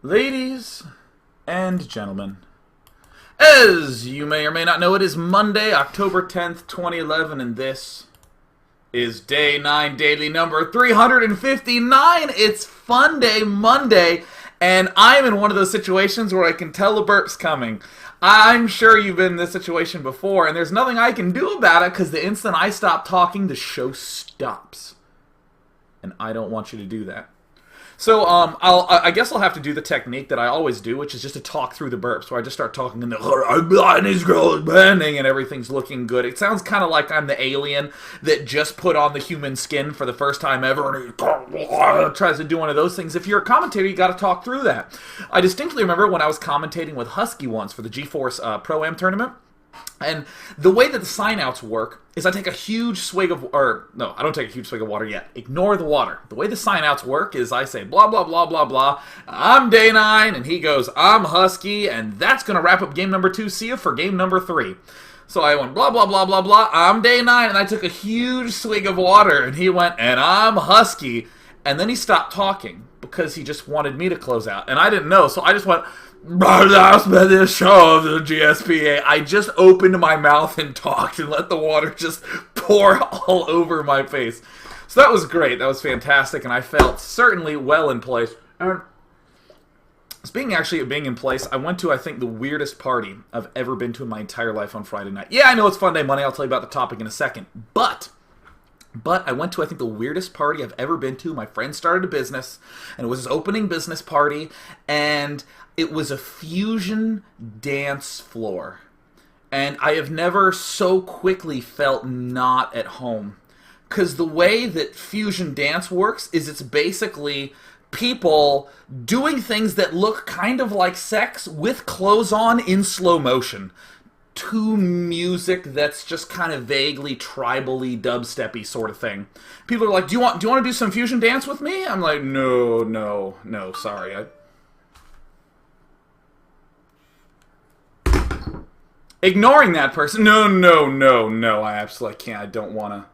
Ladies and gentlemen, as you may or may not know, it is Monday, October 10th, 2011, and this is Day 9, daily number 359. It's Funday Monday, and I'm in one of those situations where I can tell a burp's coming. I'm sure you've been in this situation before, and there's nothing I can do about it, because the instant I stop talking, the show stops. And I don't want you to do that. So, I guess I'll have to do the technique that I always do, which is just to talk through the burps, where I just start talking and this girl is bending and everything's looking good. It sounds kind of like I'm the alien that just put on the human skin for the first time ever, and he tries to do one of those things. If you're a commentator, you got to talk through that. I distinctly remember when I was commentating with Husky once for the GeForce Pro-Am tournament. And the way that the sign-outs work is I take a huge swig of... no, I don't take a huge swig of water yet. Ignore the water. The way the sign-outs work is I say, blah, blah, blah, blah, blah. I'm Day 9, and he goes, I'm Husky, and that's going to wrap up game number 2. See you for game number 3. So I went, blah, blah, blah, blah, blah. I'm Day 9, and I took a huge swig of water, and he went, and I'm Husky. And then he stopped talking because he just wanted me to close out. And I didn't know, so I just went... Last minute show of the GSPA. I just opened my mouth and talked and let the water just pour all over my face. So that was great. That was fantastic, and I felt certainly well in place. And speaking actually of being in place, I went to, I think, the weirdest party I've ever been to in my entire life on Friday night. Yeah, I know it's Funday Monday. I'll tell you about the topic in a second. But I went to, I think, the weirdest party I've ever been to. My friend started a business, and it was his opening business party, and it was a fusion dance floor. And I have never so quickly felt not at home. Because the way that fusion dance works is it's basically people doing things that look kind of like sex with clothes on in slow motion. To music that's just kind of vaguely tribally dubsteppy sort of thing. People are like, do you want to do some fusion dance with me? I'm like, no, sorry. Ignoring that person. No, I absolutely can't. I don't want to.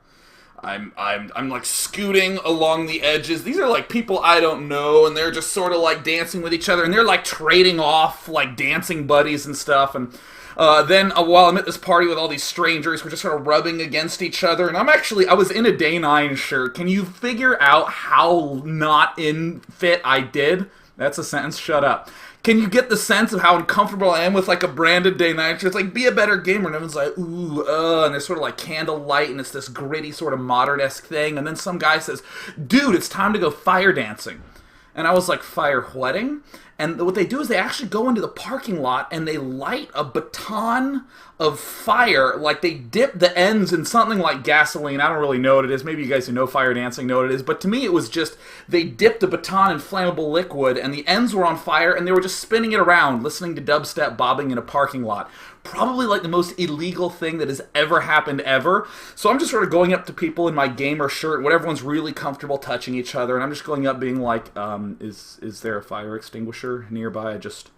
I'm like scooting along the edges. These are like people I don't know, and they're just sort of like dancing with each other, and they're like trading off like dancing buddies and stuff, and then while I'm at this party with all these strangers, we're just sort of rubbing against each other, and I was in a Day 9 shirt. Can you figure out how not in fit I did? That's a sentence, shut up. Can you get the sense of how uncomfortable I am with like a branded Day 9 shirt? It's like, be a better gamer, and everyone's like, ooh, and there's sort of like candlelight, and it's this gritty sort of modern-esque thing, and then some guy says, dude, it's time to go fire dancing. And I was like, fire whatting? And what they do is they actually go into the parking lot and they light a baton of fire. Like they dip the ends in something like gasoline. I don't really know what it is. Maybe you guys who know fire dancing know what it is. But to me it was just they dipped the baton in flammable liquid and the ends were on fire and they were just spinning it around, listening to dubstep bobbing in a parking lot. Probably like the most illegal thing that has ever happened ever. So I'm just sort of going up to people in my gamer shirt when everyone's really comfortable touching each other, and I'm just going up being like, is there a fire extinguisher nearby? I just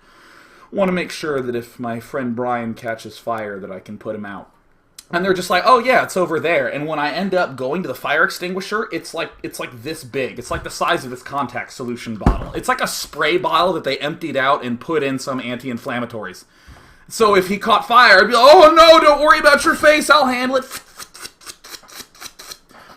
want to make sure that if my friend Brian catches fire that I can put him out. And they're just like, oh yeah, it's over there. And when I end up going to the fire extinguisher, it's like this big. It's like the size of this contact solution bottle. It's like a spray bottle that they emptied out and put in some anti-inflammatories. So if he caught fire, I'd be like, oh no, don't worry about your face, I'll handle it.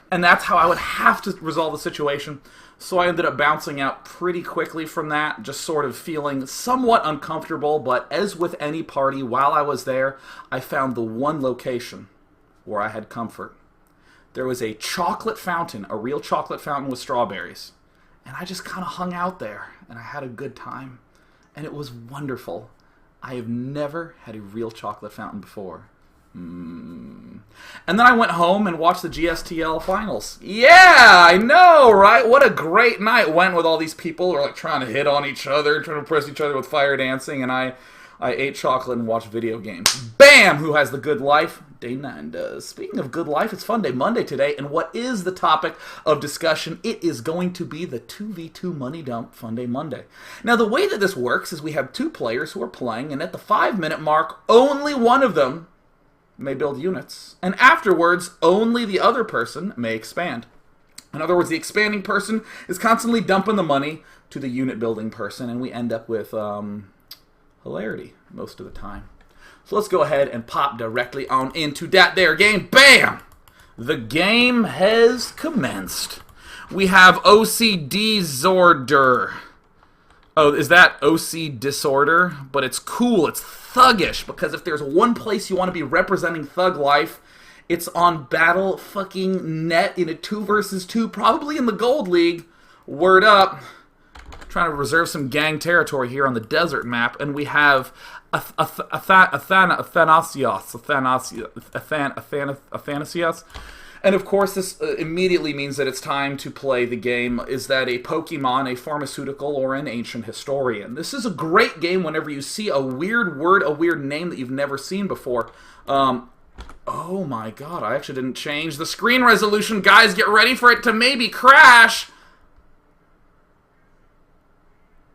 And that's how I would have to resolve the situation. So I ended up bouncing out pretty quickly from that, just sort of feeling somewhat uncomfortable, but as with any party, while I was there, I found the one location where I had comfort. There was a chocolate fountain, a real chocolate fountain with strawberries. And I just kind of hung out there, and I had a good time. And it was wonderful. I have never had a real chocolate fountain before. And then I went home and watched the GSTL finals. Yeah, I know, right? What a great night. Went with all these people who are like trying to hit on each other, trying to impress each other with fire dancing, and I ate chocolate and watched video games. Bam! Who has the good life? Day 9 does. Speaking of good life, it's Funday Monday today, and what is the topic of discussion? It is going to be the 2v2 money dump Funday Monday. Now, the way that this works is we have two players who are playing, and at the 5-minute mark, only one of them may build units, and afterwards, only the other person may expand. In other words, the expanding person is constantly dumping the money to the unit building person, and we end up with hilarity most of the time. So let's go ahead and pop directly on into that there game. Bam! The game has commenced. We have OC Disorder. Oh, is that OC Disorder? But it's cool, it's thuggish, because if there's one place you want to be representing thug life, it's on Battle fucking Net in a 2 versus 2, probably in the Gold League. Word up. Trying to reserve some gang territory here on the desert map, and we have Athanasios. And of course, this immediately means that it's time to play the game. Is that a Pokemon, a pharmaceutical, or an ancient historian? This is a great game whenever you see a weird word, a weird name that you've never seen before. Oh my god, I actually didn't change the screen resolution. Guys, get ready for it to maybe crash.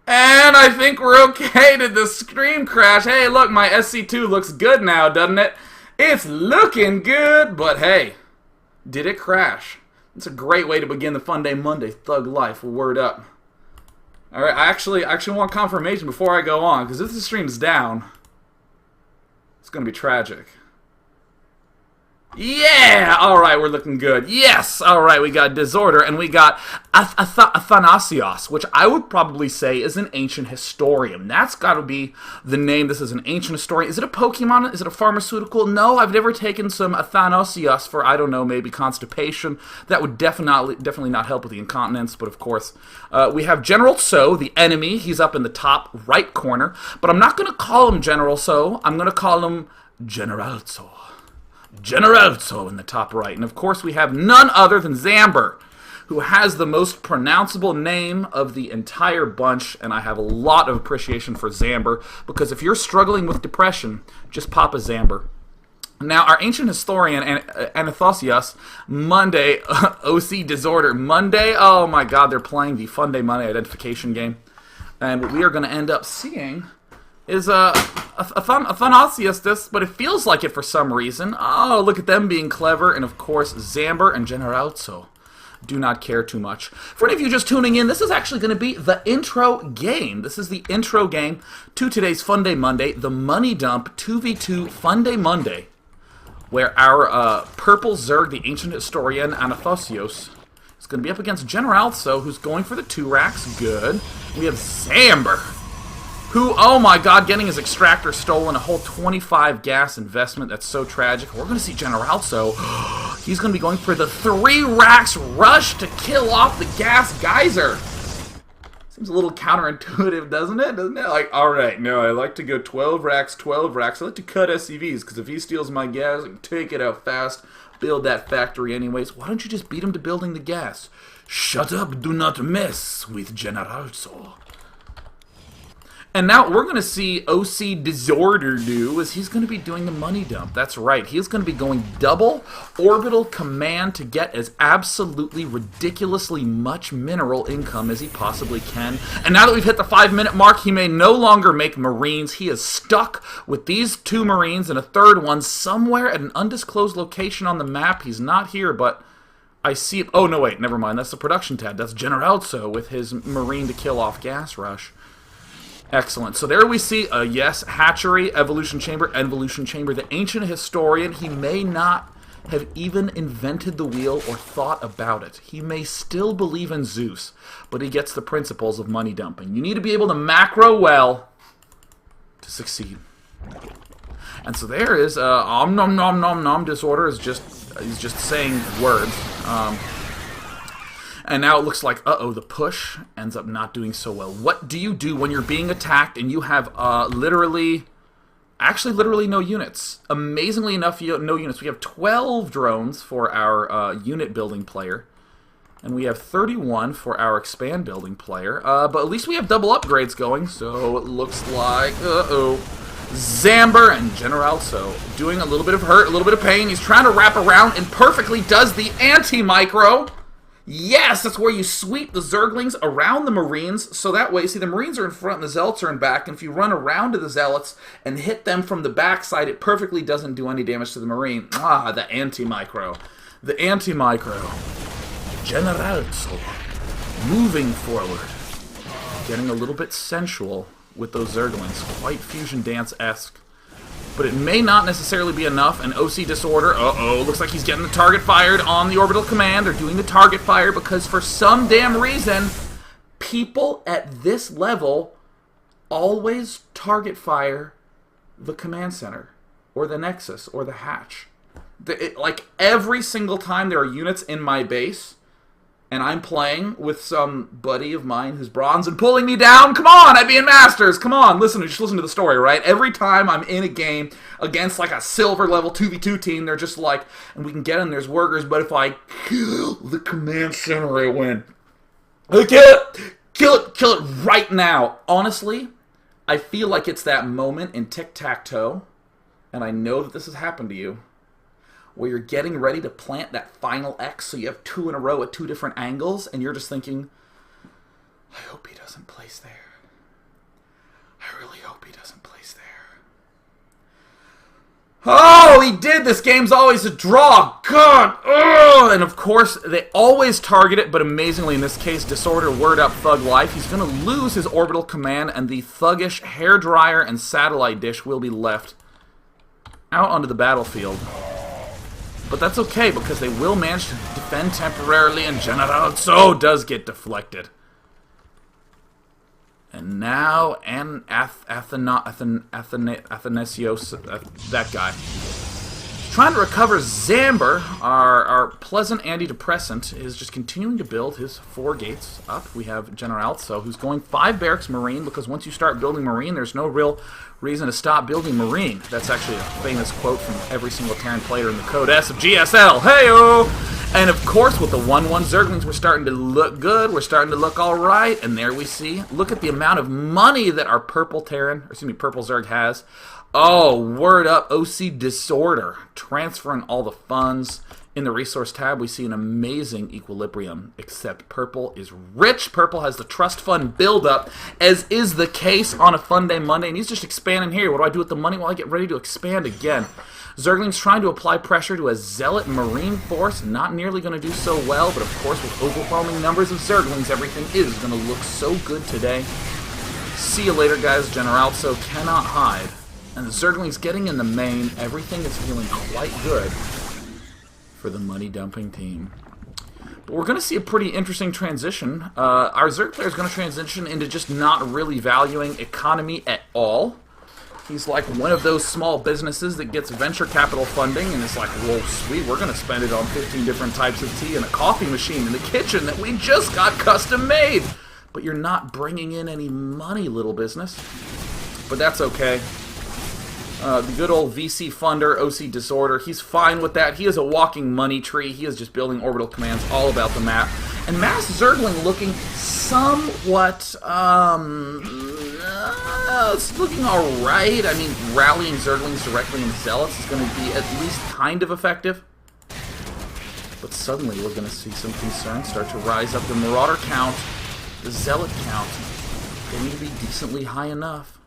And I think we're okay. Did the screen crash? Hey, look, my SC2 looks good now, doesn't it? It's looking good, but hey, did it crash? It's a great way to begin the Funday Monday thug life. Word up. Alright, I actually want confirmation before I go on, because if the stream's down, it's going to be tragic. Yeah! Alright, we're looking good. Yes! Alright, we got Disorder, and we got Athanasios, which I would probably say is an ancient historian. That's got to be the name. This is an ancient historian. Is it a Pokemon? Is it a pharmaceutical? No, I've never taken some Athanasios for, I don't know, maybe constipation. That would definitely not help with the incontinence, but of course. We have General So, the enemy. He's up in the top right corner, but I'm not going to call him General So. I'm going to call him General So. Generalzo in the top right. And of course we have none other than Zamber, who has the most pronounceable name of the entire bunch, and I have a lot of appreciation for Zamber, because if you're struggling with depression, just pop a Zamber. Now, our ancient historian, Athanasios, Monday, OC Disorder, Monday, oh my god, they're playing the Funday Monday identification game. And what we are going to end up seeing is Athanasios this, but it feels like it for some reason. Oh, look at them being clever. And of course, Zamber and Generalzo do not care too much. For any of you just tuning in, this is actually going to be the intro game. This is the intro game to today's Funday Monday, the Money Dump 2v2 Funday Monday, where our purple Zerg, the ancient historian, Athanasios, is going to be up against Generalzo, who's going for the 2 racks. Good. We have Zamber, who, oh my god, getting his extractor stolen, a whole 25 gas investment. That's so tragic. We're going to see Generalzo. He's going to be going for the 3 racks rush to kill off the gas geyser. Seems a little counterintuitive, doesn't it? Like, alright, no, I like to go 12 racks, 12 racks. I like to cut SCVs, because if he steals my gas, I can take it out fast, build that factory anyways. Why don't you just beat him to building the gas? Shut up, do not mess with Generalzo. And now we're going to see OC Disorder do is he's going to be doing the money dump. That's right. He's going to be going double orbital command to get as absolutely ridiculously much mineral income as he possibly can. And now that we've hit the 5-minute mark, he may no longer make Marines. He is stuck with these 2 Marines and a 3rd one somewhere at an undisclosed location on the map. He's not here, but I see... Oh, no, wait. Never mind. That's the production tab. That's Generalzo with his Marine to kill off Gas Rush. Excellent. So there we see, yes, hatchery, evolution chamber. The ancient historian, he may not have even invented the wheel or thought about it. He may still believe in Zeus, but he gets the principles of money dumping. You need to be able to macro well to succeed. And so there is, nom nom nom nom Disorder is he's just saying words. And now it looks like, the push ends up not doing so well. What do you do when you're being attacked and you have literally no units? Amazingly enough, no units. We have 12 drones for our unit building player. And we have 31 for our expand building player. But at least we have double upgrades going, so it looks like, Zamber and Generalzo doing a little bit of hurt, a little bit of pain. He's trying to wrap around and perfectly does the anti-micro. Yes, that's where you sweep the Zerglings around the Marines, so that way, see, the Marines are in front and the Zealots are in back, and if you run around to the Zealots and hit them from the backside, it perfectly doesn't do any damage to the Marine. Ah, the anti-micro. The anti-micro. Generalzo moving forward. Getting a little bit sensual with those Zerglings. Quite Fusion Dance-esque. But it may not necessarily be enough. And OC Disorder, looks like he's getting the target fired on the Orbital Command. They're doing the target fire because for some damn reason, people at this level always target fire the command center, or the Nexus, or the hatch. Like, every single time there are units in my base, and I'm playing with some buddy of mine who's bronze and pulling me down, come on, I'd be in Masters, come on, just listen to the story, right? Every time I'm in a game against, like, a silver level 2v2 team, they're just like, and we can get in, there's workers, but if I kill the command center, I win. Kill it right now. Honestly, I feel like it's that moment in tic-tac-toe, and I know that this has happened to you, where you're getting ready to plant that final X, so you have 2 in a row at 2 different angles, and you're just thinking, I hope he doesn't place there. I really hope he doesn't place there. Oh, he did! This game's always a draw! God! Ugh! And of course, they always target it, but amazingly in this case, Disorder, Word Up, Thug Life. He's going to lose his Orbital Command, and the Thuggish Hairdryer and Satellite Dish will be left out onto the battlefield. But that's okay, because they will manage to defend temporarily, and Generalzo does get deflected. And now, Athanasios, that guy, trying to recover Zamber, our pleasant antidepressant, is just continuing to build his 4 gates up. We have Generalzo, who's going 5 barracks Marine, because once you start building Marine, there's no real reason to stop building Marine. That's actually a famous quote from every single Terran player in the Code S of GSL. Hey-o! And of course, with the 1-1 Zerglings, we're starting to look good. We're starting to look all right. And there we see. Look at the amount of money that our purple Zerg has. Oh, word up, OC Disorder. Transferring all the funds. In the resource tab, we see an amazing equilibrium, except purple is rich. Purple has the trust fund buildup, as is the case on a Funday Monday, and he's just expanding here. What do I do with the money? Well, I get ready to expand again. Zergling's trying to apply pressure to a Zealot Marine force, not nearly going to do so well, but of course with overwhelming numbers of Zerglings, everything is going to look so good today. See you later, guys. Generalzo cannot hide. And the Zergling's getting in the main. Everything is feeling quite good for the money-dumping team. But we're going to see a pretty interesting transition. Our Zerg player is going to transition into just not really valuing economy at all. He's like one of those small businesses that gets venture capital funding and is like, whoa, sweet, we're going to spend it on 15 different types of tea and a coffee machine in the kitchen that we just got custom made. But you're not bringing in any money, little business. But that's okay. The good old VC funder, OC Disorder, he's fine with that. He is a walking money tree. He is just building orbital commands all about the map. And Mass Zergling looking somewhat, it's looking alright. I mean, rallying Zerglings directly into Zealots is going to be at least kind of effective. But suddenly we're going to see some concerns start to rise up. The Marauder count, the Zealot count, they need to be decently high enough.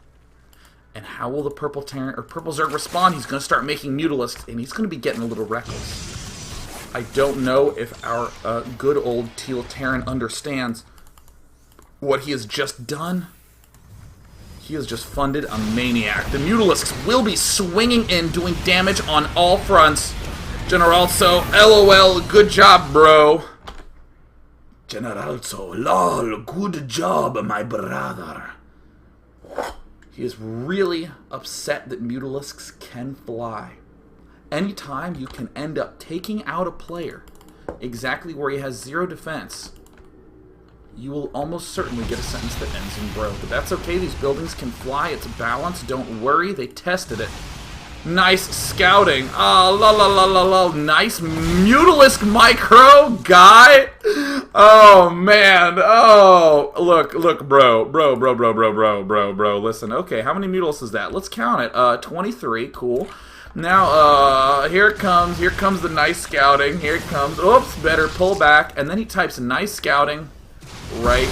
And how will the Purple Zerg respond? He's going to start making Mutalisks, and he's going to be getting a little reckless. I don't know if our good old Teal Terran understands what he has just done. He has just funded a maniac. The Mutalisks will be swinging in, doing damage on all fronts. Generalzo, LOL, good job, bro. Generalzo, lol, good job, my brother. He is really upset that Mutalisks can fly. Anytime you can end up taking out a player exactly where he has 0 defense, you will almost certainly get a sentence that ends in bro. But that's okay, these buildings can fly, it's balanced, don't worry, they tested it. Nice scouting. Oh, la la la la la. Nice Mutalisk micro guy. Oh, man. Oh, look, bro. Listen, okay, how many Mutalisks is that? Let's count it. 23, cool. Now, here it comes. Here comes the nice scouting. Here it comes. Oops, better pull back. And then he types nice scouting right.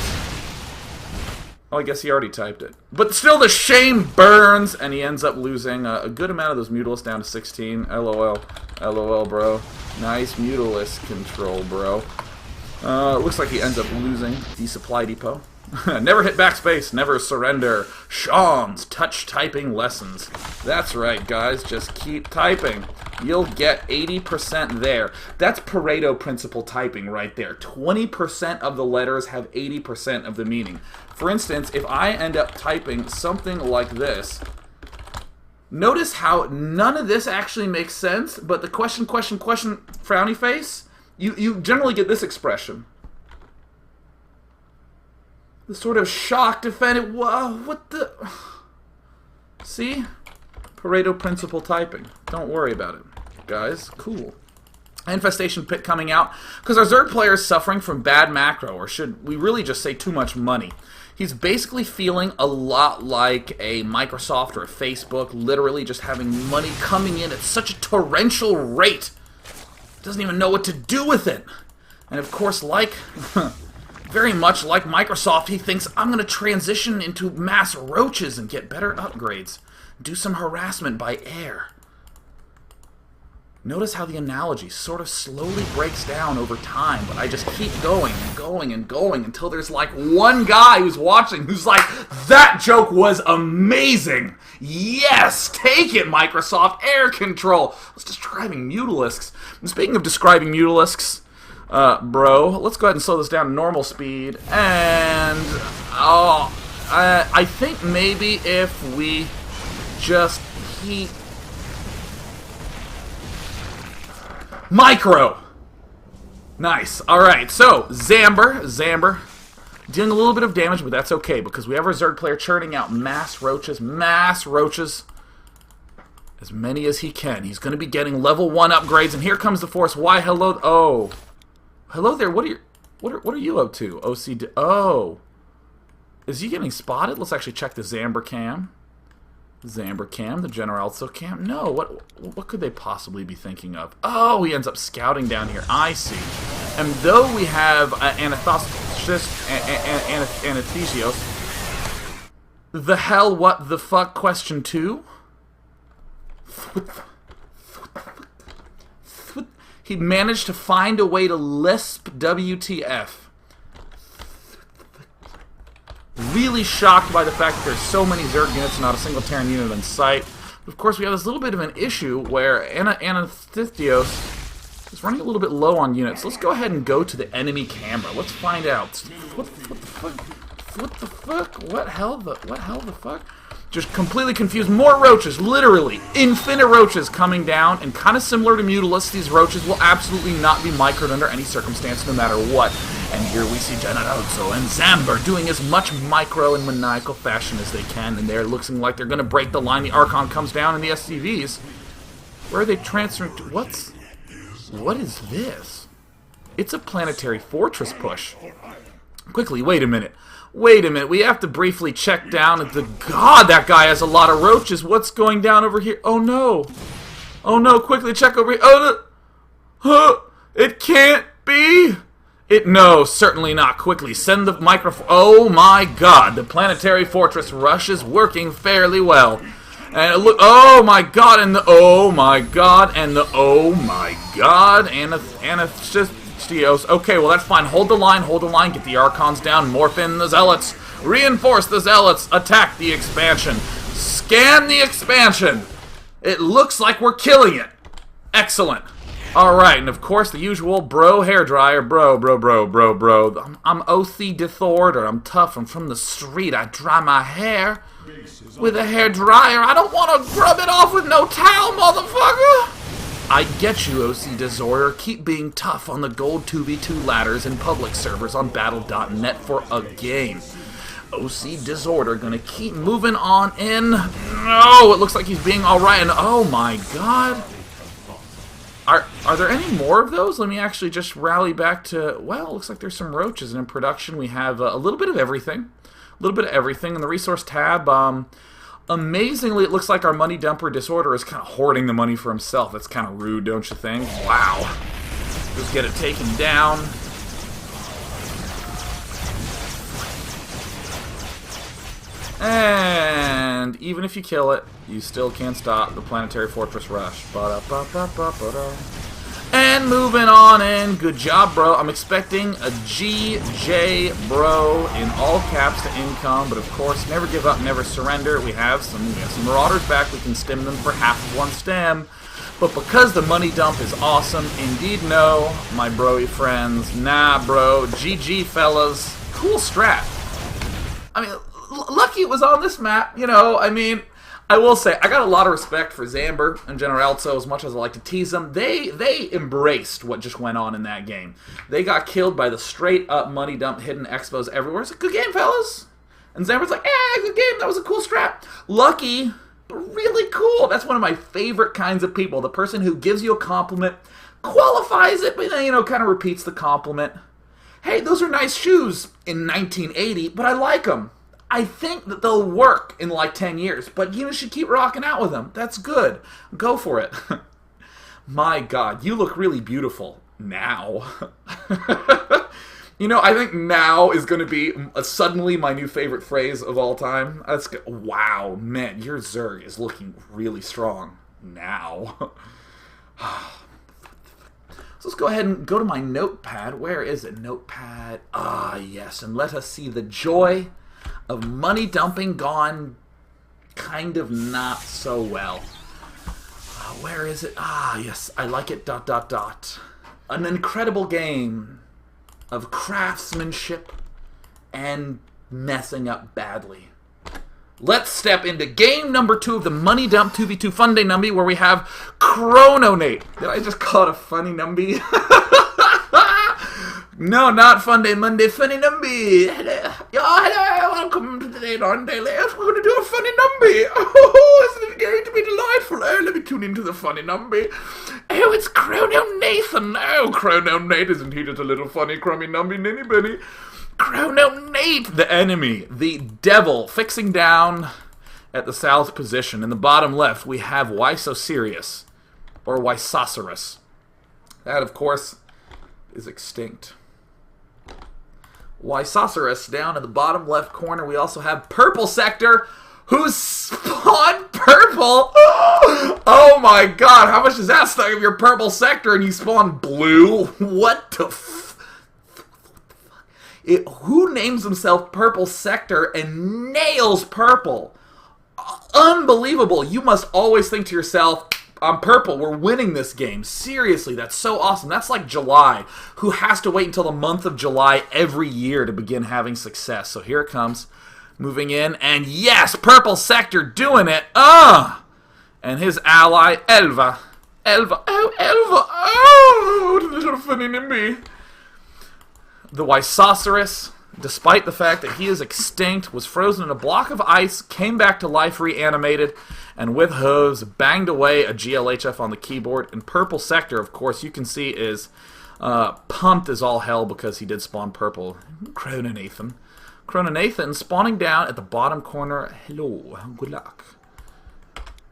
Oh, I guess he already typed it. But still, the shame burns, and he ends up losing a good amount of those Mutalisks down to 16. LOL. LOL, bro. Nice Mutalisk control, bro. Looks like he ends up losing the supply depot. Never hit backspace, never surrender. Sean's touch typing lessons. That's right, guys. Just keep typing. You'll get 80% there. That's Pareto principle typing right there. 20% of the letters have 80% of the meaning. For instance, if I end up typing something like this, notice how none of this actually makes sense, but the question, frowny face, you generally get this expression. The sort of shocked, offended, whoa, what the... See? Pareto principle typing. Don't worry about it, guys. Cool. Infestation Pit coming out, because our Zerg player is suffering from bad macro, or should we really just say too much money. He's basically feeling a lot like a Microsoft or a Facebook, literally just having money coming in at such a torrential rate. Doesn't even know what to do with it. And of course, like... very much like Microsoft, he thinks, I'm going to transition into mass roaches and get better upgrades. Do some harassment by air. Notice how the analogy sort of slowly breaks down over time, but I just keep going and going and going until there's like one guy who's watching who's like, that joke was amazing! Yes! Take it, Microsoft! Air control! I was describing mutalisks. And speaking of describing mutalisks, bro, let's go ahead and slow this down to normal speed, and, I think maybe if we just keep... Micro! Nice. Alright, so, Zamber, dealing a little bit of damage, but that's okay, because we have our Zerg player churning out mass roaches, as many as he can. He's going to be getting level 1 upgrades, and here comes the force. Why, hello, oh... Hello there, what are you up to? Oh. Is he getting spotted? Let's actually check the Zamber cam. The Generalso cam. No, what could they possibly be thinking of? Oh, he ends up scouting down here. I see. And though we have Anathesios, the hell, what the fuck, question 2? He managed to find a way to lisp WTF. Really shocked by the fact that there's so many Zerg units and not a single Terran unit in sight. But of course, we have this little bit of an issue where Anathesios is running a little bit low on units. Let's go ahead and go to the enemy camera. Let's find out. What the fuck? What the fuck? What hell the fuck? Just completely confused. More roaches, literally. Infinite roaches coming down, and kind of similar to Mutalisks, these roaches will absolutely not be microed under any circumstance, no matter what. And here we see Generalso and Zamber doing as much micro and maniacal fashion as they can, and they're looking like they're going to break the line. The Archon comes down, and the SCVs. Where are they transferring to? What is this? It's a planetary fortress push. Quickly, wait a minute, we have to briefly check down at the... God, that guy has a lot of roaches. What's going down over here? Oh no, quickly check over here. Oh no, it can't be. No, certainly not. Quickly, send the microphone. Oh my god, the planetary fortress rush is working fairly well. And look, oh my god, and the oh my god, and the oh my god, and it's just... Okay, well that's fine. Hold the line, get the Archons down, morph in the Zealots, reinforce the Zealots, attack the expansion, scan the expansion. It looks like we're killing it. Excellent. Alright, and of course the usual bro hairdryer, bro. I'm OC disorder, I'm tough, I'm from the street, I dry my hair with a hairdryer. I don't want to rub it off with no towel, motherfucker. I get you, OC Disorder. Keep being tough on the gold 2v2 ladders and public servers on battle.net for a game. OC Disorder gonna keep moving on in. No, it looks like he's being alright, and oh my god. Are there any more of those? Let me actually just rally back to, well, it looks like there's some roaches, and in production we have a little bit of everything. In the resource tab. Amazingly, it looks like our money dumper Disorder is kind of hoarding the money for himself. That's kind of rude, don't you think? Wow. Just get it taken down. And even if you kill it, you still can't stop the planetary fortress rush. And moving on in. Good job, bro. I'm expecting a GJ, bro, in all caps to income. But, of course, never give up, never surrender. We have some Marauders back. We can stem them for half of one stem. But because the money dump is awesome, indeed no, my broy friends. Nah, bro. GG, fellas. Cool strat. I mean, lucky it was on this map, you know. I mean, I will say, I got a lot of respect for Zamber and Generalzo, as much as I like to tease them. They embraced what just went on in that game. They got killed by the straight-up money dump hidden expos everywhere. It's a good game, fellas. And Zamber's like, good game. That was a cool strat. Lucky, but really cool. That's one of my favorite kinds of people. The person who gives you a compliment, qualifies it, but then, you know, kind of repeats the compliment. Hey, those are nice shoes in 1980, but I like them. I think that they'll work in like 10 years, but you should keep rocking out with them. That's good. Go for it. My God, you look really beautiful now. You know, I think now is going to be suddenly my new favorite phrase of all time. That's good. Wow, man, your Zerg is looking really strong now. So let's go ahead and go to my notepad. Where is it? Notepad. Ah, yes, and let us see the joy of money dumping gone kind of not so well. Where is it? Ah, yes, I like it, ... An incredible game of craftsmanship and messing up badly. Let's step into game number 2 of the Money Dump 2v2 Funday Numby, where we have Chrononate. Did I just call it a funny numby? No, not Funday Monday, Funny Numby. Hello, welcome to the Day on Daily. We're going to do a funny numby. Oh, isn't it going to be delightful? Oh, let me tune into the funny numby. Oh, it's Chrono Nathan. Oh, Chrono Nate, isn't he just a little funny, crummy numby ninny bunny? Chrono Nate, the enemy, the devil, fixing down at the south position. In the bottom left, we have Why So Serious, or Wysocerus. That, of course, is extinct. Wysocerus down in the bottom left corner. We also have Purple Sector, who's spawned purple. Oh my God, how much does that stuck of your Purple Sector and you spawn blue? What the who names himself Purple Sector and nails purple? Unbelievable. You must always think to yourself, I'm purple, we're winning this game. Seriously, that's so awesome. That's like July, who has to wait until the month of July every year to begin having success. So here it comes, moving in, and yes, Purple Sector doing it. And his ally, Elva. Elva, oh, Elva, oh, what a little funny nimby. The Wysocerus, despite the fact that he is extinct, was frozen in a block of ice, came back to life reanimated, and with hooves banged away a GLHF on the keyboard. And Purple Sector, of course, you can see is pumped as all hell because he did spawn purple. Chrononathan. Chrononathan spawning down at the bottom corner. Hello, good luck.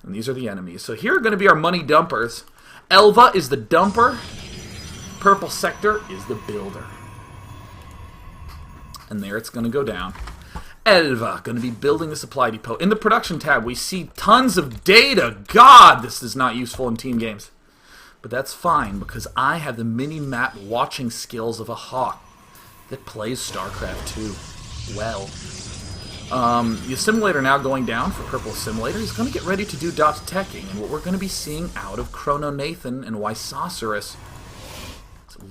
And these are the enemies. So here are going to be our money dumpers. Elva is the dumper. Purple Sector is the builder. And there it's going to go down. Elva, going to be building the supply depot. In the production tab, we see tons of data. God, this is not useful in team games. But that's fine, because I have the mini-map watching skills of a hawk that plays StarCraft 2 well. The assimilator now going down for Purple Assimilator. He's going to get ready to do dot teching. And what we're going to be seeing out of Chrononathan and Wysocerus,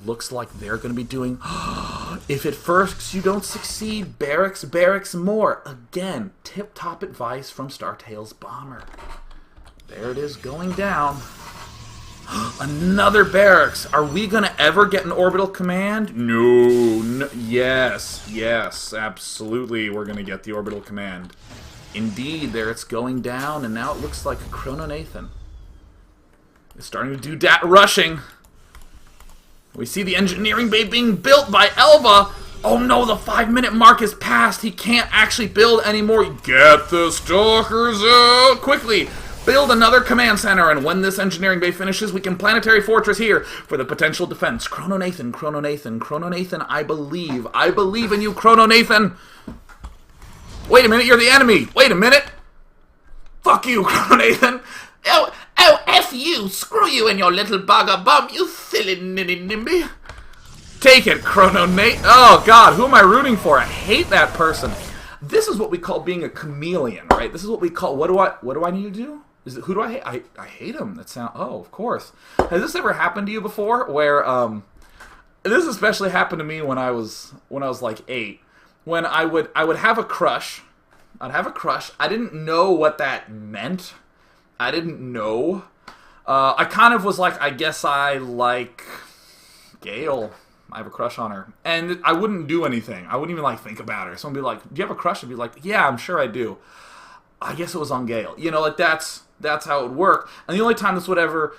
looks like they're going to be doing, if at first you don't succeed, barracks, barracks more. Again, tip-top advice from Startail's Bomber. There it is, going down. Another barracks. Are we going to ever get an orbital command? No. Yes, absolutely we're going to get the orbital command. Indeed, there it's going down, and now it looks like Chrononathan is starting to do dat rushing. We see the engineering bay being built by Elva. Oh no, the 5-minute mark is passed. He can't actually build anymore. Get the stalkers out quickly. Build another command center, and when this engineering bay finishes, we can planetary fortress here for the potential defense. Chrononathan, Chrononathan, Chrononathan, I believe in you, Chrononathan. Wait a minute, you're the enemy. Wait a minute. Fuck you, Chrononathan. Oh, Oh, F you! Screw you and your little bugger bum, you silly ninny nimby. Take it, Chrono Nate. Oh, God, who am I rooting for? I hate that person. This is what we call being a chameleon, right? This is what we call, what do I need to do? Who do I hate? I hate him. That sound. Oh, of course. Has this ever happened to you before? Where this especially happened to me when I was like 8. When I would have a crush. I'd have a crush. I didn't know what that meant. I didn't know. I kind of was like, I guess I like Gail. I have a crush on her. And I wouldn't do anything. I wouldn't even like think about her. Someone would be like, do you have a crush? I'd be like, yeah, I'm sure I do. I guess it was on Gail. You know, like that's how it would work. And the only time this would ever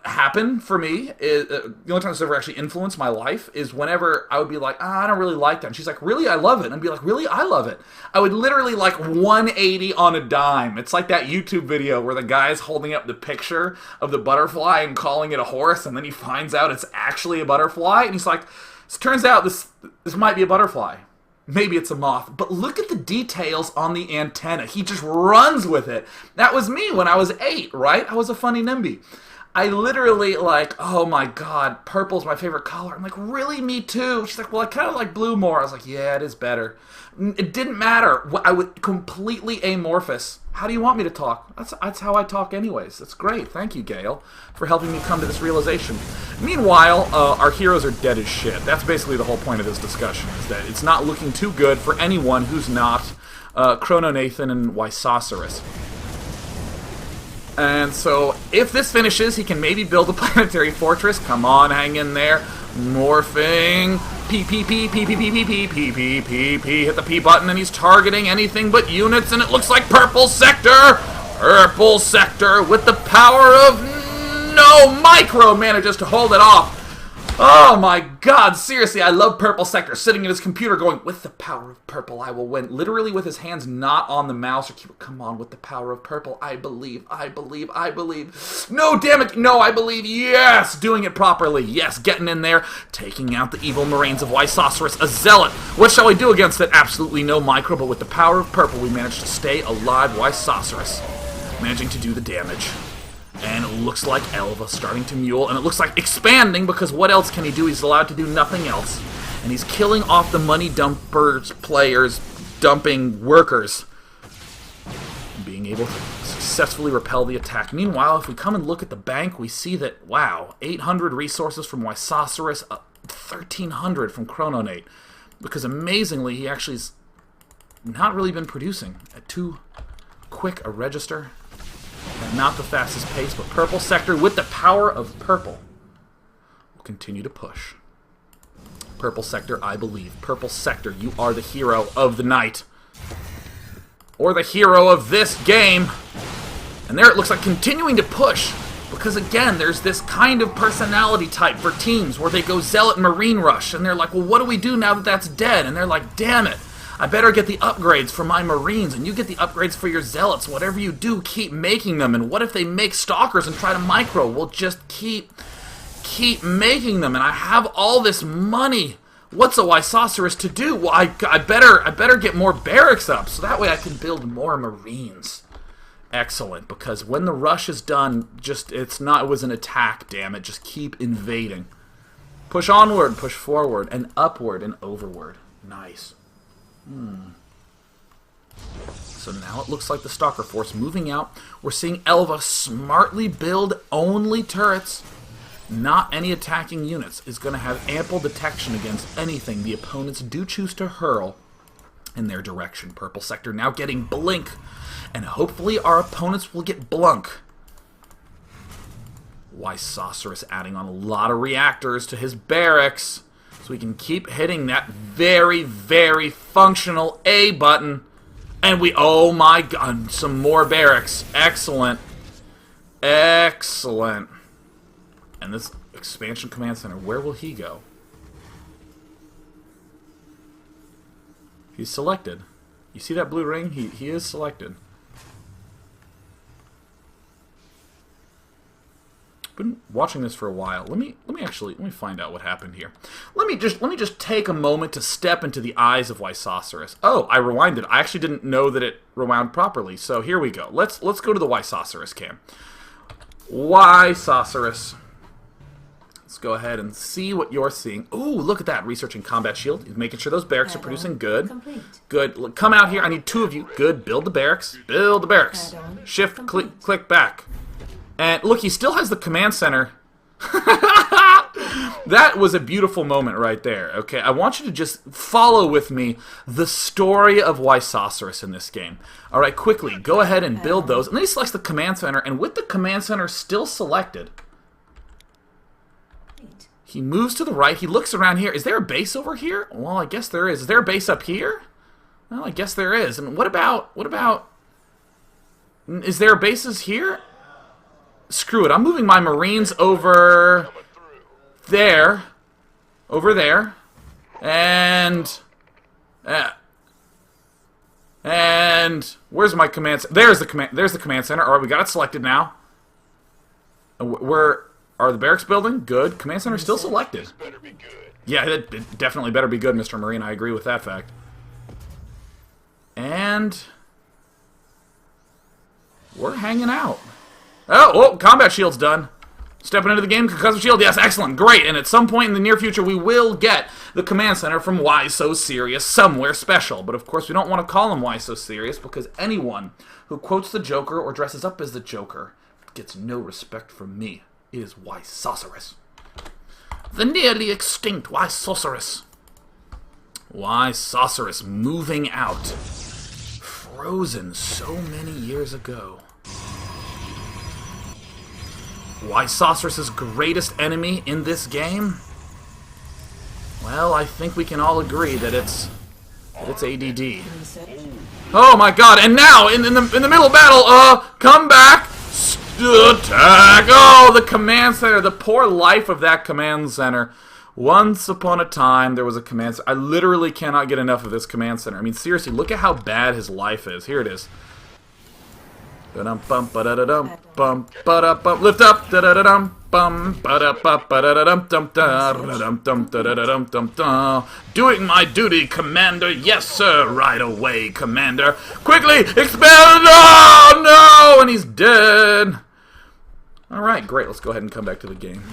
happen for me, is the only time this ever actually influenced my life, is whenever I would be like, I don't really like that. And she's like, really? I love it. And I'd be like, really? I love it. I would literally like 180 on a dime. It's like that YouTube video where the guy's holding up the picture of the butterfly and calling it a horse, and then he finds out it's actually a butterfly. And he's like, it turns out this might be a butterfly. Maybe it's a moth, but look at the details on the antenna. He just runs with it. That was me when I was 8, right? I was a funny NIMBY. I literally like, oh my God, purple's my favorite color. I'm like, really? Me too? She's like, well, I kind of like blue more. I was like, yeah, it is better. It didn't matter. I was completely amorphous. How do you want me to talk? That's how I talk anyways. That's great. Thank you, Gail, for helping me come to this realization. Meanwhile, our heroes are dead as shit. That's basically the whole point of this discussion, is that it's not looking too good for anyone who's not Chrono Nathan and Wysocerus. And so, if this finishes, he can maybe build a planetary fortress. Come on, hang in there. Morphing. P. Hit the P button, and he's targeting anything but units, and it looks like Purple Sector. Purple Sector with the power of no micro manages to hold it off. Oh my God, seriously, I love Purple Sector sitting in his computer going, with the power of purple, I will win. Literally with his hands not on the mouse or keyboard. Come on, with the power of purple, I believe. No, damn it, no, I believe, yes, doing it properly. Yes, getting in there, taking out the evil Marines of Wysocerus, a zealot. What shall we do against it? Absolutely no micro, but with the power of purple, we managed to stay alive, Wysocerus, managing to do the damage. And it looks like Elva starting to mule, and it looks like expanding, because what else can he do? He's allowed to do nothing else. And he's killing off the money dumpers, players, dumping workers, being able to successfully repel the attack. Meanwhile, if we come and look at the bank, we see that, wow, 800 resources from Wysocerus, 1,300 from Chrononate, because amazingly, he actually has not really been producing at too quick a register. And not the fastest pace, but Purple Sector, with the power of purple, will continue to push. Purple Sector, I believe. Purple Sector, you are the hero of the night. Or the hero of this game. And there it looks like continuing to push. Because again, there's this kind of personality type for teams where they go Zealot Marine Rush. And they're like, well, what do we do now that that's dead? And they're like, damn it. I better get the upgrades for my Marines, and you get the upgrades for your Zealots. Whatever you do, keep making them. And what if they make Stalkers and try to micro? We'll just keep making them. And I have all this money. What's a Wysocerus to do? Well, I better get more barracks up, so that way I can build more Marines. Excellent, because when the rush is done, it was an attack, damn it. Just keep invading. Push onward, push forward, and upward and overward. Nice. So now it looks like the Stalker Force moving out. We're seeing Elva smartly build only turrets, not any attacking units. Is going to have ample detection against anything the opponents do choose to hurl in their direction. Purple Sector now getting Blink, and hopefully our opponents will get Blunk. Wysocerus adding on a lot of reactors to his barracks, so we can keep hitting that very, very functional A button. And oh my God, some more barracks. Excellent. Excellent. And this expansion command center, where will he go? He's selected. You see that blue ring? He is selected. Been watching this for a while. Let me find out what happened here. Let me just take a moment to step into the eyes of Wysocerus. Oh, I rewinded. I actually didn't know that it rewound properly. So here we go. Let's go to the Wysocerus cam. Why, Sorceress? Let's go ahead and see what you're seeing. Ooh, look at that. Researching combat shield. He's making sure those barracks are producing good. Good. Look, come out here. I need 2 of you. Good. Build the barracks. Build the barracks. Shift, click back. And look, he still has the command center. That was a beautiful moment right there. Okay, I want you to just follow with me the story of why Sorceress in this game. All right, quickly, go ahead and build those. And then he selects the command center, and with the command center still selected, he moves to the right. He looks around here. Is there a base over here? Well, I guess there is. Is there a base up here? Well, I guess there is. And what about... Is there bases here? Screw it. I'm moving my Marines over there. Over there. And where's my command center? There's the command center. All right, we got it selected now. Where are the barracks building? Good. Command center still selected. Yeah, it definitely better be good, Mr. Marine. I agree with that fact. And we're hanging out. Oh, combat shield's done. Stepping into the game, concussive shield. Yes, excellent, great. And at some point in the near future, we will get the command center from Why So Serious somewhere special. But of course, we don't want to call him Why So Serious because anyone who quotes the Joker or dresses up as the Joker gets no respect from me. It is Why Sorceress. The nearly extinct Why Sorceress. Why Sorceress moving out. Frozen so many years ago. Why Sorceress's greatest enemy in this game? Well, I think we can all agree that it's ADD. Oh my God! And now in the middle of battle, come back, attack! Oh, the command center, the poor life of that command center. Once upon a time, there was a command center. I literally cannot get enough of this command center. I mean, seriously, look at how bad his life is. Here it is. Lift up, doing my duty, Commander. Yes, sir. Right away, Commander. Quickly, expel! Oh no! And he's dead. All right, great. Let's go ahead and come back to the game.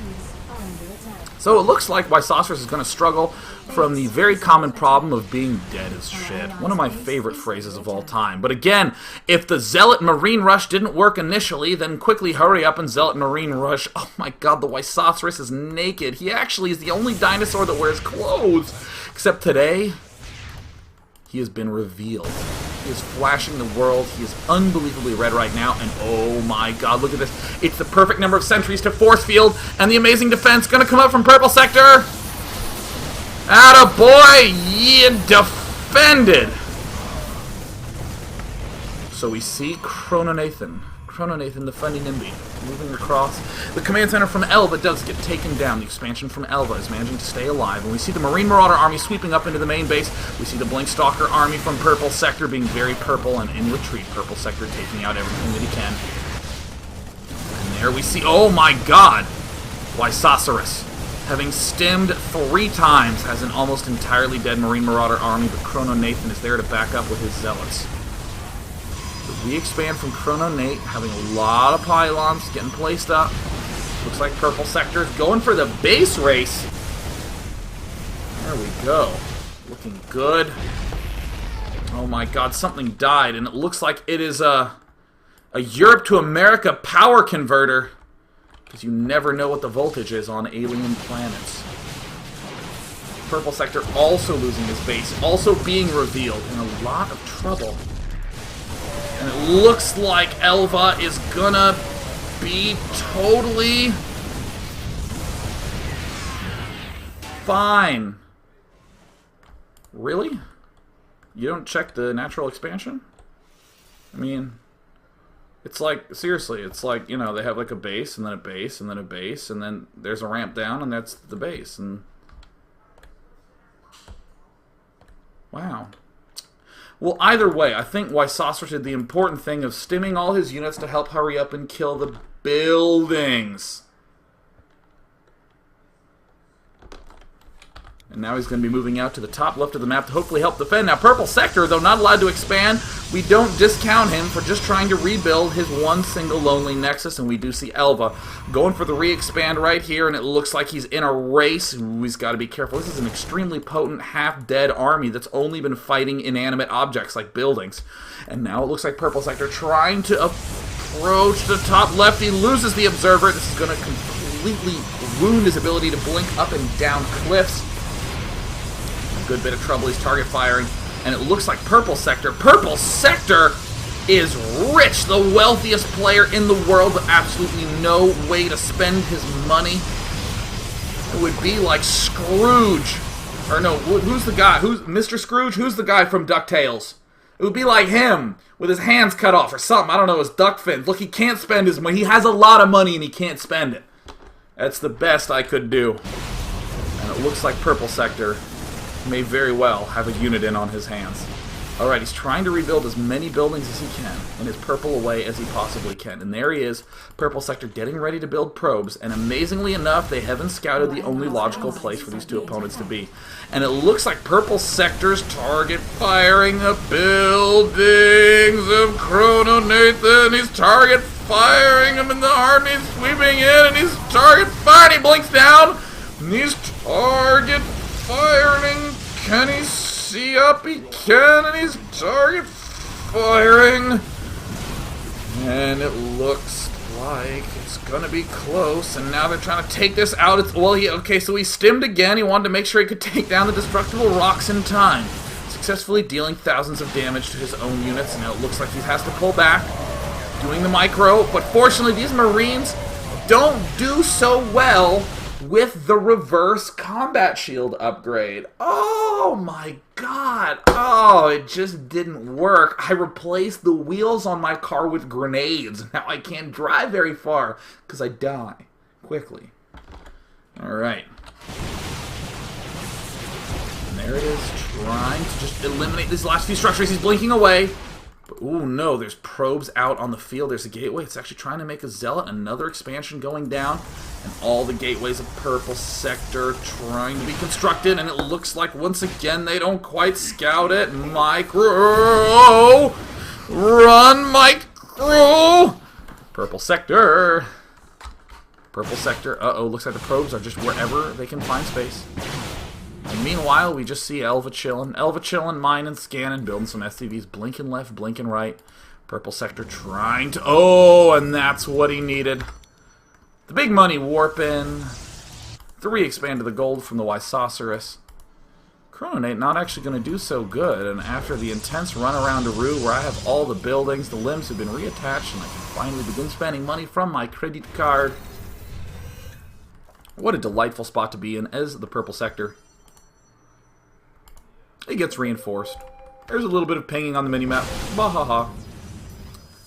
So it looks like Why Sorceress is going to struggle from the very common problem of being dead as shit. One of my favorite phrases of all time. But again, if the Zealot Marine Rush didn't work initially, then quickly hurry up and Zealot Marine Rush. Oh my God, the Why Sorceress is naked. He actually is the only dinosaur that wears clothes. Except today, he has been revealed. He is flashing the world. He is unbelievably red right now. And oh my God, look at this. It's the perfect number of sentries to force field. And the amazing defense going to come up from purple sector. Attaboy! You defended! So we see Chrononathan, the funny NIMBY, moving across. The command center from Elva does get taken down. The expansion from Elva is managing to stay alive. And we see the Marine Marauder army sweeping up into the main base. We see the Blink Stalker army from Purple Sector being very purple and in retreat. Purple Sector taking out everything that he can. And there we see, oh my God! Why Sorceress, having stemmed 3 times, has an almost entirely dead Marine Marauder army, but Chrononathan is there to back up with his zealots. We expand from Chrononate, having a lot of pylons getting placed up. Looks like Purple Sector's going for the base race. There we go. Looking good. Oh my God, something died, and it looks like it is a Europe to America power converter. Because you never know what the voltage is on alien planets. Purple Sector also losing his base, also being revealed, in a lot of trouble. And it looks like Elva is gonna be totally fine. Really? You don't check the natural expansion? I mean, it's like, seriously, it's like, you know, they have like a base, and then a base, and then a base, and then there's a ramp down, and that's the base, and wow. Well, either way, I think Why Sorceress did the important thing of stimming all his units to help hurry up and kill the buildings. And now he's going to be moving out to the top left of the map to hopefully help defend. Now, Purple Sector, though not allowed to expand, we don't discount him for just trying to rebuild his one single lonely Nexus, and we do see Elva going for the re-expand right here, and it looks like he's in a race. Ooh, he's got to be careful. This is an extremely potent, half-dead army that's only been fighting inanimate objects like buildings. And now it looks like Purple Sector trying to approach the top left. He loses the Observer. This is going to completely wound his ability to blink up and down cliffs. Good bit of trouble. He's target firing, and it looks like Purple Sector is rich, the wealthiest player in the world, with absolutely no way to spend his money. It would be like Scrooge, or no, who's the guy? Who's Mr. Scrooge? Who's the guy from DuckTales? It would be like him with his hands cut off or something. I don't know, his duck fins. Look, he can't spend his money. He has a lot of money and he can't spend it. That's the best I could do. And it looks like Purple Sector may very well have a unit in on his hands. Alright, he's trying to rebuild as many buildings as he can in as purple away as he possibly can. And there he is, Purple Sector getting ready to build probes, and amazingly enough, they haven't scouted the only logical place for these two opponents to be. And it looks like Purple Sector's target firing the buildings of Chrono Nathan. He's target firing them, and the army's sweeping in, and he's target firing. He blinks down, and he's target firing. Can he see up? He can, and he's target firing. And it looks like it's gonna be close, and now they're trying to take this out. Okay, so he stimmed again. He wanted to make sure he could take down the destructible rocks in time, successfully dealing thousands of damage to his own units. And now it looks like he has to pull back, doing the micro, but fortunately these Marines don't do so well with the reverse combat shield upgrade. Oh my god. Oh, it just didn't work. I replaced the wheels on my car with grenades. Now I can't drive very far because I die quickly. Alright. And there it is, trying to just eliminate these last few structures. He's blinking away. But, ooh, no, there's probes out on the field. There's a gateway. It's actually trying to make a zealot. Another expansion going down. And all the gateways of Purple Sector trying to be constructed. And it looks like, once again, they don't quite scout it. Micro! Run, Micro! Purple Sector. Purple Sector. Uh-oh, looks like the probes are just wherever they can find space. And meanwhile, we just see Elva chilling, mining, scanning, building some SCVs, blinking left, blinking right. Purple Sector trying to... Oh, and that's what he needed. The big money warping. The re-expand of the gold from the Wysocerus. Chrononate not actually going to do so good, and after the intense run around Aru, where I have all the buildings, the limbs have been reattached, and I can finally begin spending money from my credit card. What a delightful spot to be in as the Purple Sector. It gets reinforced. There's a little bit of pinging on the minimap. Bahaha.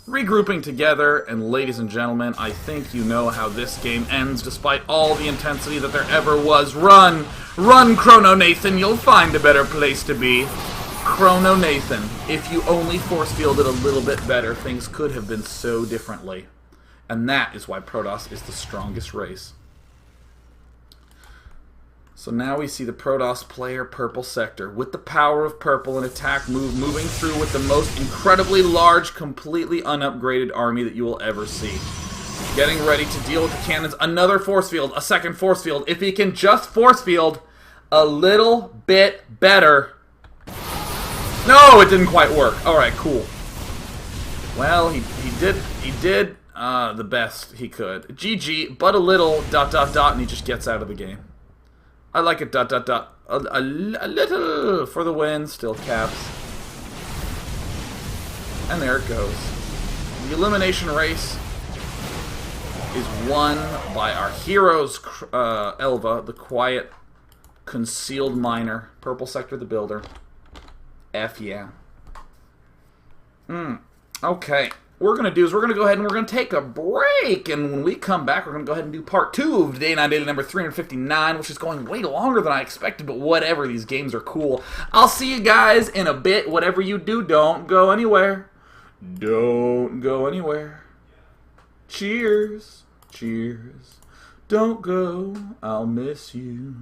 Regrouping together, and ladies and gentlemen, I think you know how this game ends despite all the intensity that there ever was. Run! Run, Chrono Nathan! You'll find a better place to be. Chrono Nathan, if you only force fielded a little bit better, things could have been so differently. And that is why Protoss is the strongest race. So now we see the Protoss player, Purple Sector, with the power of purple and attack move, moving through with the most incredibly large, completely unupgraded army that you will ever see. Getting ready to deal with the cannons. Another force field, a second force field. If he can just force field a little bit better. No, it didn't quite work. Alright, cool. Well, he did the best he could. GG, but a little ... and he just gets out of the game. I like it ... A little for the win, still caps. And there it goes. The elimination race is won by our heroes, Elva, the quiet, concealed miner, Purple Sector the builder. F yeah. Okay. What we're going to do is we're going to go ahead and we're going to take a break, and when we come back, we're going to go ahead and do part 2 of Day 9 Daily number 359, which is going way longer than I expected, but whatever, these games are cool. I'll see you guys in a bit. Whatever you do, don't go anywhere. Don't go anywhere. Cheers. Cheers. Don't go. I'll miss you.